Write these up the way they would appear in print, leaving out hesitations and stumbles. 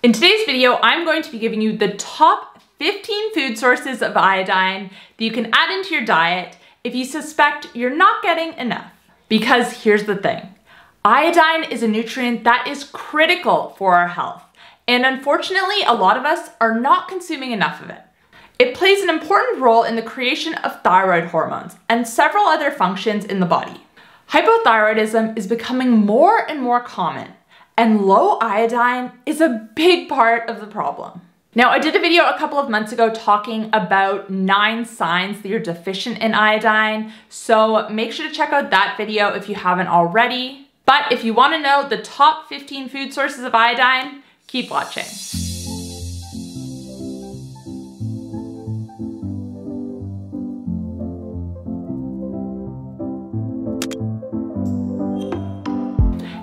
In today's video, I'm going to be giving you the top 15 food sources of iodine that you can add into your diet if you suspect you're not getting enough. Because here's the thing, iodine is a nutrient that is critical for our health, and unfortunately, a lot of us are not consuming enough of it. It plays an important role in the creation of thyroid hormones and several other functions in the body. Hypothyroidism is becoming more and more common, and low iodine is a big part of the problem. Now, I did a video a couple of months ago talking about 9 signs that you're deficient in iodine, so make sure to check out that video if you haven't already. But if you want to know the top 15 food sources of iodine, keep watching.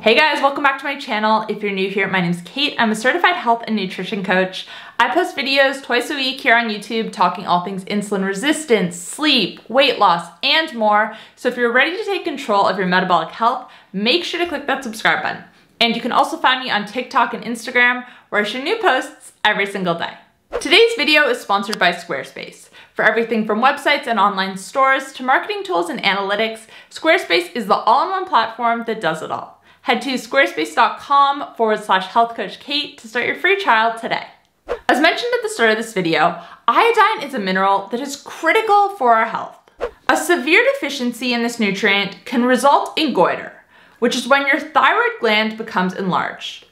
Hey guys, welcome back to my channel. If you're new here, my name's Kate. I'm a certified health and nutrition coach. I post videos twice a week here on YouTube talking all things insulin resistance, sleep, weight loss, and more. So if you're ready to take control of your metabolic health, make sure to click that subscribe button. And you can also find me on TikTok and Instagram, where I share new posts every single day. Today's video is sponsored by Squarespace. For everything from websites and online stores to marketing tools and analytics, Squarespace is the all-in-one platform that does it all. Head to squarespace.com/healthcoachkate to start your free trial today. As mentioned at the start of this video, iodine is a mineral that is critical for our health. A severe deficiency in this nutrient can result in goiter, which is when your thyroid gland becomes enlarged.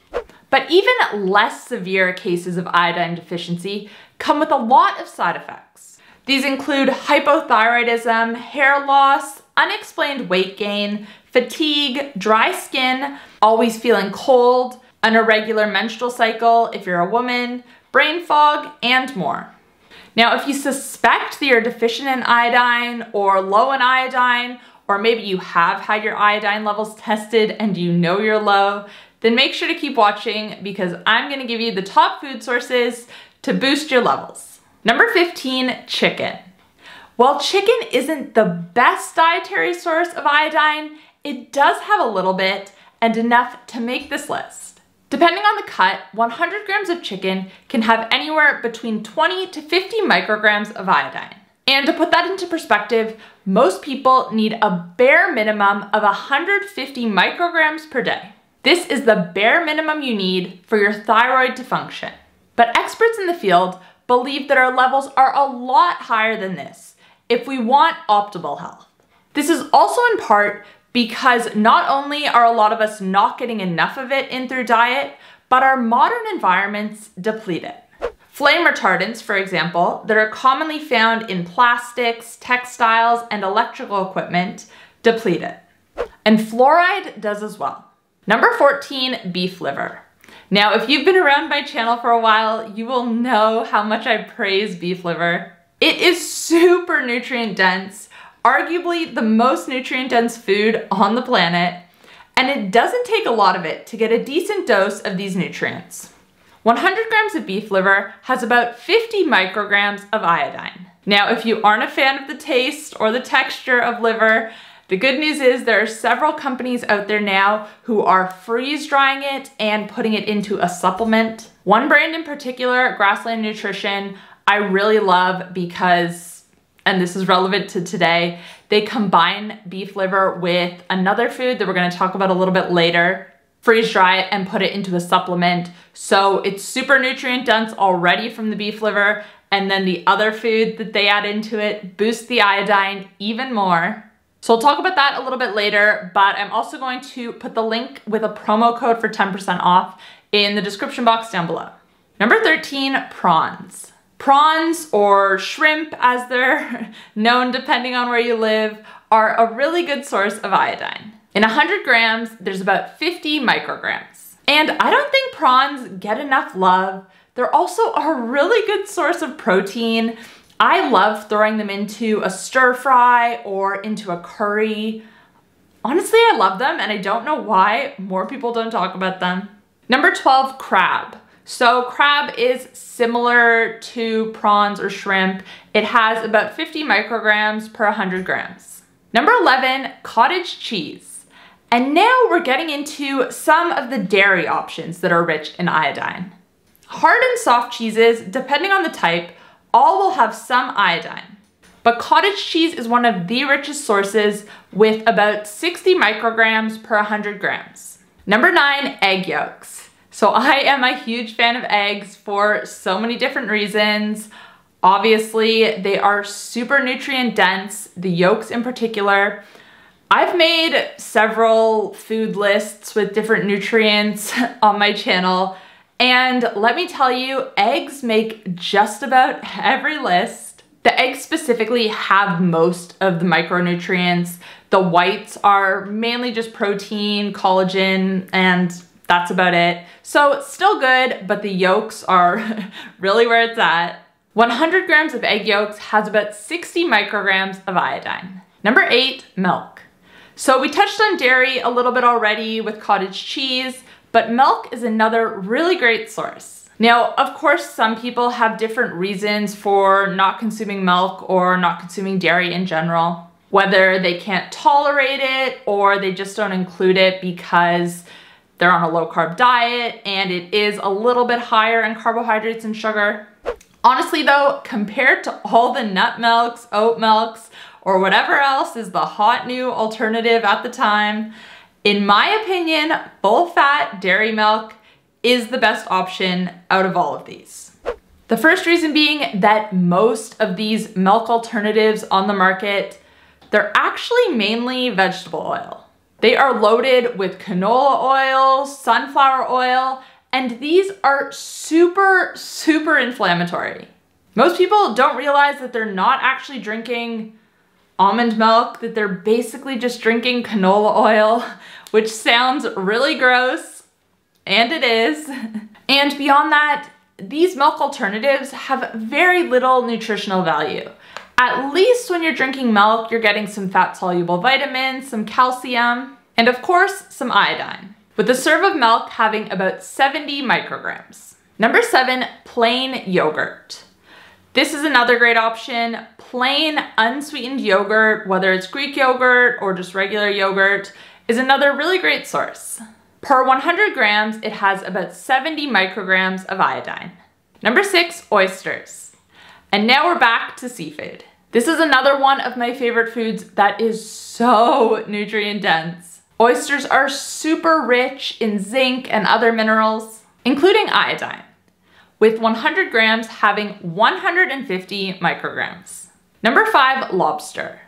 But even less severe cases of iodine deficiency come with a lot of side effects. These include hypothyroidism, hair loss, unexplained weight gain, fatigue, dry skin, always feeling cold, an irregular menstrual cycle if you're a woman, brain fog, and more. Now, if you suspect that you're deficient in iodine or low in iodine, or maybe you have had your iodine levels tested and you know you're low, then make sure to keep watching because I'm gonna give you the top food sources to boost your levels. Number 15, chicken. While chicken isn't the best dietary source of iodine, it does have a little bit and enough to make this list. Depending on the cut, 100 grams of chicken can have anywhere between 20 to 50 micrograms of iodine. And to put that into perspective, most people need a bare minimum of 150 micrograms per day. This is the bare minimum you need for your thyroid to function. But experts in the field believe that our levels are a lot higher than this if we want optimal health. This is also in part because not only are a lot of us not getting enough of it in through diet, but our modern environments deplete it. Flame retardants, for example, that are commonly found in plastics, textiles, and electrical equipment, deplete it. And fluoride does as well. Number 14, beef liver. Now, if you've been around my channel for a while, you will know how much I praise beef liver. It is super nutrient dense, arguably the most nutrient dense food on the planet, and it doesn't take a lot of it to get a decent dose of these nutrients. 100 grams of beef liver has about 50 micrograms of iodine. Now, if you aren't a fan of the taste or the texture of liver, the good news is there are several companies out there now who are freeze drying it and putting it into a supplement. One brand in particular, Grassland Nutrition, I really love because, and this is relevant to today, they combine beef liver with another food that we're gonna talk about a little bit later, freeze dry it and put it into a supplement. So it's super nutrient dense already from the beef liver, and then the other food that they add into it boosts the iodine even more. So we'll talk about that a little bit later, but I'm also going to put the link with a promo code for 10% off in the description box down below. Number 13, prawns. Prawns, or shrimp as they're known depending on where you live, are a really good source of iodine. In 100 grams, there's about 50 micrograms. And I don't think prawns get enough love. They're also a really good source of protein. I love throwing them into a stir fry or into a curry. Honestly, I love them and I don't know why more people don't talk about them. Number 12, crab. So crab is similar to prawns or shrimp. It has about 50 micrograms per 100 grams. Number 11, cottage cheese. And now we're getting into some of the dairy options that are rich in iodine. Hard and soft cheeses, depending on the type, all will have some iodine. But cottage cheese is one of the richest sources with about 60 micrograms per 100 grams. Number 9, egg yolks. So I am a huge fan of eggs for so many different reasons. Obviously, they are super nutrient dense, the yolks in particular. I've made several food lists with different nutrients on my channel, and let me tell you, eggs make just about every list. The eggs specifically have most of the micronutrients. The whites are mainly just protein, collagen, and that's about it. So still good, but the yolks are really where it's at. 100 grams of egg yolks has about 60 micrograms of iodine. Number 8, milk. So we touched on dairy a little bit already with cottage cheese, but milk is another really great source. Now, of course, some people have different reasons for not consuming milk or not consuming dairy in general, whether they can't tolerate it or they just don't include it because they're on a low carb diet and it is a little bit higher in carbohydrates and sugar. Honestly though, compared to all the nut milks, oat milks, or whatever else is the hot new alternative at the time, in my opinion, full fat dairy milk is the best option out of all of these. The first reason being that most of these milk alternatives on the market, they're actually mainly vegetable oil. They are loaded with canola oil, sunflower oil, and these are super, super inflammatory. Most people don't realize that they're not actually drinking almond milk, that they're basically just drinking canola oil, which sounds really gross, and it is. And beyond that, these milk alternatives have very little nutritional value. At least when you're drinking milk, you're getting some fat-soluble vitamins, some calcium, and of course, some iodine, with a serve of milk having about 70 micrograms. Number 7, plain yogurt. This is another great option. Plain unsweetened yogurt, whether it's Greek yogurt or just regular yogurt, is another really great source. Per 100 grams, it has about 70 micrograms of iodine. Number 6, oysters. And now we're back to seafood. This is another one of my favorite foods that is so nutrient dense. Oysters are super rich in zinc and other minerals, including iodine, with 100 grams having 150 micrograms. Number 5, lobster.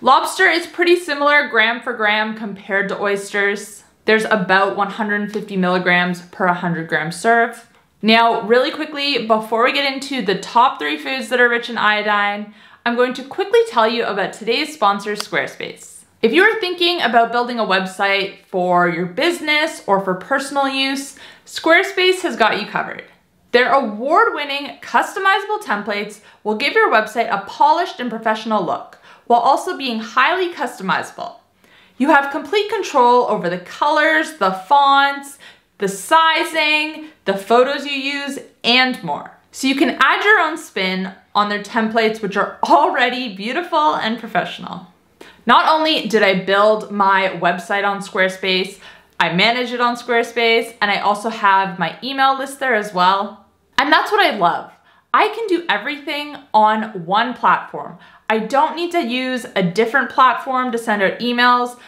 Lobster is pretty similar gram for gram compared to oysters. There's about 150 milligrams per 100 gram serve. Now, really quickly, before we get into the top 3 foods that are rich in iodine, I'm going to quickly tell you about today's sponsor, Squarespace. If you are thinking about building a website for your business or for personal use, Squarespace has got you covered. Their award-winning customizable templates will give your website a polished and professional look, while also being highly customizable. You have complete control over the colors, the fonts, the sizing, the photos you use, and more. So you can add your own spin on their templates, which are already beautiful and professional. Not only did I build my website on Squarespace, I manage it on Squarespace, and I also have my email list there as well. And that's what I love. I can do everything on one platform. I don't need to use a different platform to send out emails.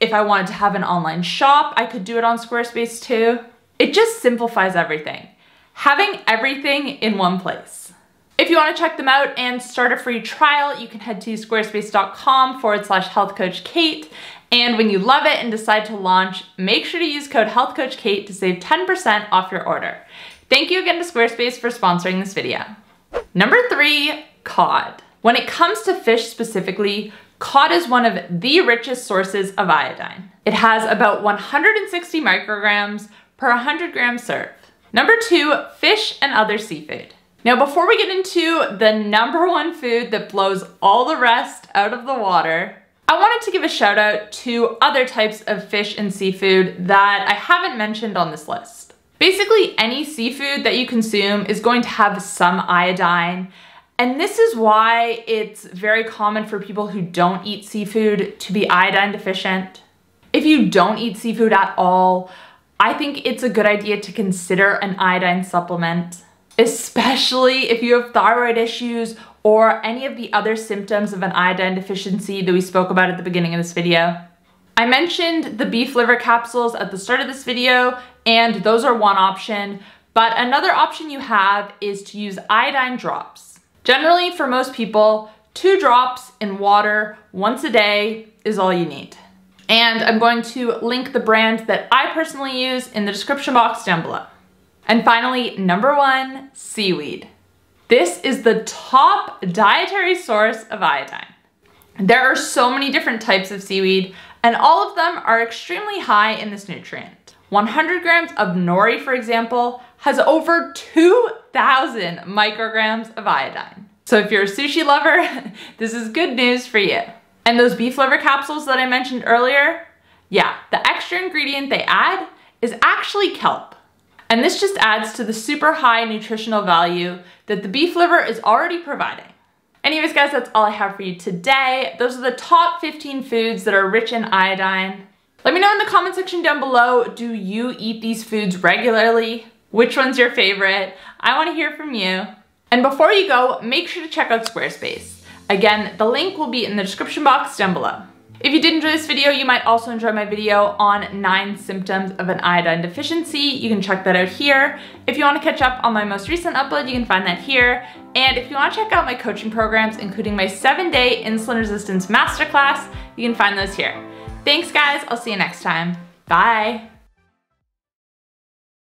If I wanted to have an online shop, I could do it on Squarespace too. It just simplifies everything. Having everything in one place. If you want to check them out and start a free trial, you can head to squarespace.com/healthcoachkate. And when you love it and decide to launch, make sure to use code healthcoachkate to save 10% off your order. Thank you again to Squarespace for sponsoring this video. Number 3, cod. When it comes to fish specifically, cod is one of the richest sources of iodine. It has about 160 micrograms per 100 gram serve. Number 2, fish and other seafood. Now, before we get into the number 1 food that blows all the rest out of the water, I wanted to give a shout out to other types of fish and seafood that I haven't mentioned on this list. Basically, any seafood that you consume is going to have some iodine, and this is why it's very common for people who don't eat seafood to be iodine deficient. If you don't eat seafood at all, I think it's a good idea to consider an iodine supplement. especially if you have thyroid issues or any of the other symptoms of an iodine deficiency that we spoke about at the beginning of this video. I mentioned the beef liver capsules at the start of this video, and those are one option, but another option you have is to use iodine drops. Generally, for most people, 2 drops in water once a day is all you need. And I'm going to link the brand that I personally use in the description box down below. And finally, number 1, seaweed. This is the top dietary source of iodine. There are so many different types of seaweed, and all of them are extremely high in this nutrient. 100 grams of nori, for example, has over 2,000 micrograms of iodine. So if you're a sushi lover, this is good news for you. And those beef liver capsules that I mentioned earlier, yeah, the extra ingredient they add is actually kelp. And this just adds to the super high nutritional value that the beef liver is already providing. Anyways, guys, that's all I have for you today. Those are the top 15 foods that are rich in iodine. Let me know in the comment section down below, do you eat these foods regularly? Which one's your favorite? I want to hear from you. And before you go, make sure to check out Squarespace. Again, the link will be in the description box down below. If you did enjoy this video, you might also enjoy my video on 9 symptoms of an iodine deficiency. You can check that out here. If you want to catch up on my most recent upload, you can find that here. And if you want to check out my coaching programs, including my 7-day insulin resistance masterclass, you can find those here. Thanks, guys. I'll see you next time. Bye.